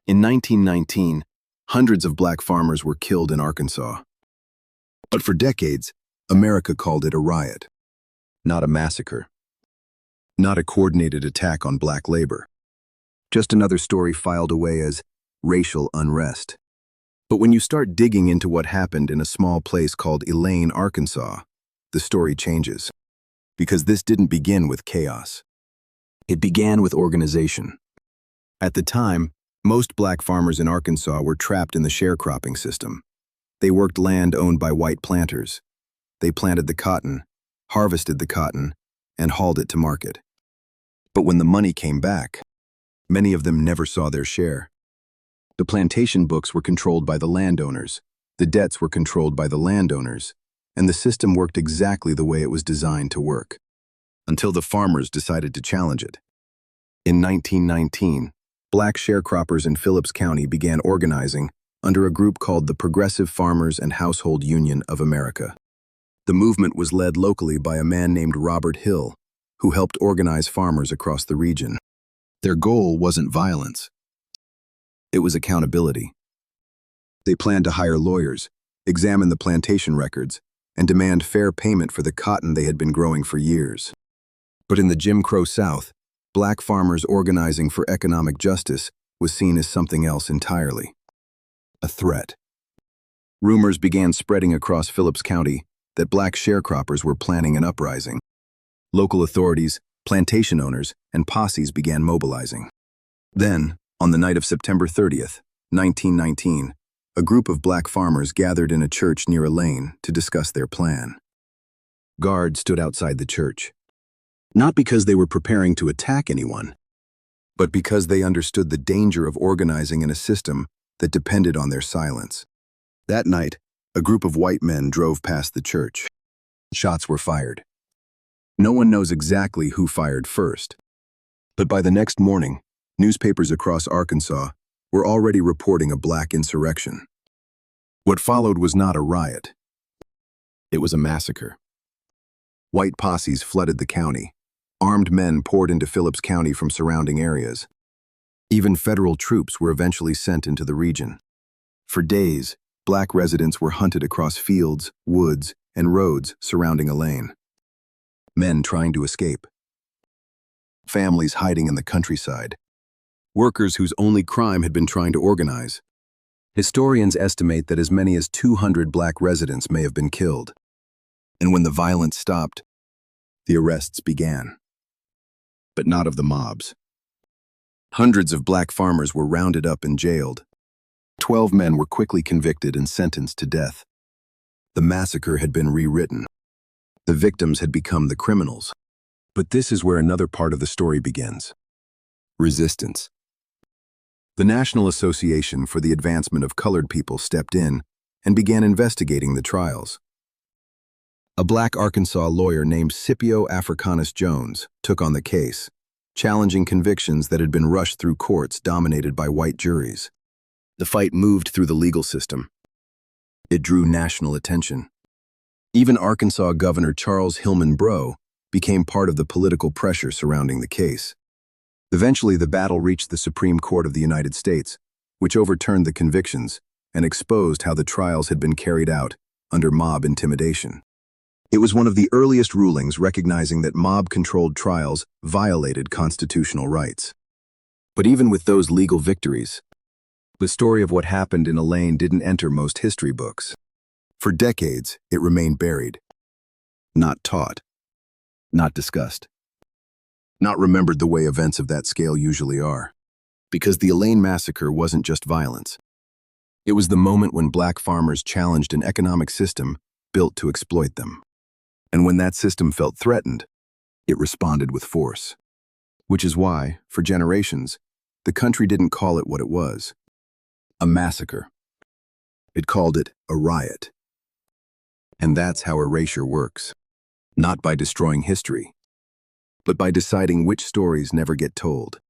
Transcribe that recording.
In 1919, hundreds of black farmers were killed in Arkansas. But for decades, America called it a riot, not a massacre, not a coordinated attack on black labor. Just another story filed away as racial unrest. But when you start digging into what happened in a small place called Elaine, Arkansas, the story changes. Because this didn't begin with chaos. It began with organization. At the time, most black farmers in Arkansas were trapped in the sharecropping system. They worked land owned by white planters. They planted the cotton, harvested the cotton, and hauled it to market. But when the money came back, many of them never saw their share. The plantation books were controlled by the landowners, the debts were controlled by the landowners, and the system worked exactly the way it was designed to work, until the farmers decided to challenge it. In 1919, black sharecroppers in Phillips County began organizing under a group called the Progressive Farmers and Household Union of America. The movement was led locally by a man named Robert Hill, who helped organize farmers across the region. Their goal wasn't violence. It was accountability. They planned to hire lawyers, examine the plantation records, and demand fair payment for the cotton they had been growing for years. But in the Jim Crow South, black farmers organizing for economic justice was seen as something else entirely. A threat. Rumors began spreading across Phillips County that black sharecroppers were planning an uprising. Local authorities, plantation owners, and posses began mobilizing. Then, on the night of September 30th, 1919, a group of black farmers gathered in a church near Elaine to discuss their plan. Guards stood outside the church, not because they were preparing to attack anyone, but because they understood the danger of organizing in a system that depended on their silence. That night, a group of white men drove past the church. Shots were fired. No one knows exactly who fired first, but by the next morning, newspapers across Arkansas were already reporting a black insurrection. What followed was not a riot. It was a massacre. White posses flooded the county. Armed men poured into Phillips County from surrounding areas. Even federal troops were eventually sent into the region. For days, black residents were hunted across fields, woods, and roads surrounding Elaine. Men trying to escape. Families hiding in the countryside. Workers whose only crime had been trying to organize. Historians estimate that as many as 200 black residents may have been killed. And when the violence stopped, the arrests began. But not of the mobs. Hundreds of black farmers were rounded up and jailed. 12 men were quickly convicted and sentenced to death. The massacre had been rewritten. The victims had become the criminals. But this is where another part of the story begins. Resistance. The National Association for the Advancement of Colored People stepped in and began investigating the trials. A black Arkansas lawyer named Scipio Africanus Jones took on the case, challenging convictions that had been rushed through courts dominated by white juries. The fight moved through the legal system. It drew national attention. Even Arkansas Governor Charles Hillman Breaux became part of the political pressure surrounding the case. Eventually, the battle reached the Supreme Court of the United States, which overturned the convictions and exposed how the trials had been carried out under mob intimidation. It was one of the earliest rulings recognizing that mob-controlled trials violated constitutional rights. But even with those legal victories, the story of what happened in Elaine didn't enter most history books. For decades, it remained buried, not taught, not discussed, not remembered the way events of that scale usually are. Because the Elaine Massacre wasn't just violence. It was the moment when black farmers challenged an economic system built to exploit them. And when that system felt threatened, it responded with force. Which is why, for generations, the country didn't call it what it was: a massacre. It called it a riot. And that's how erasure works. Not by destroying history, but by deciding which stories never get told.